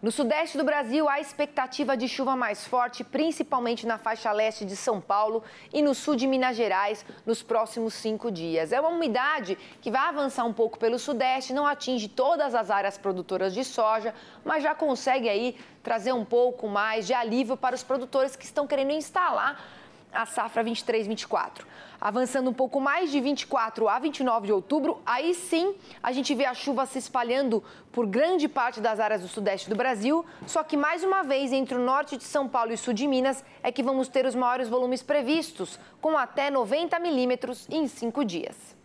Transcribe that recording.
No sudeste do Brasil, há expectativa de chuva mais forte, principalmente na faixa leste de São Paulo e no sul de Minas Gerais, nos próximos 5 dias. É uma umidade que vai avançar um pouco pelo sudeste, não atinge todas as áreas produtoras de soja, mas já consegue aí trazer um pouco mais de alívio para os produtores que estão querendo instalar a safra 23-24. Avançando um pouco mais de 24 a 29 de outubro, aí sim a gente vê a chuva se espalhando por grande parte das áreas do sudeste do Brasil, só que mais uma vez entre o norte de São Paulo e sul de Minas é que vamos ter os maiores volumes previstos, com até 90 milímetros em 5 dias.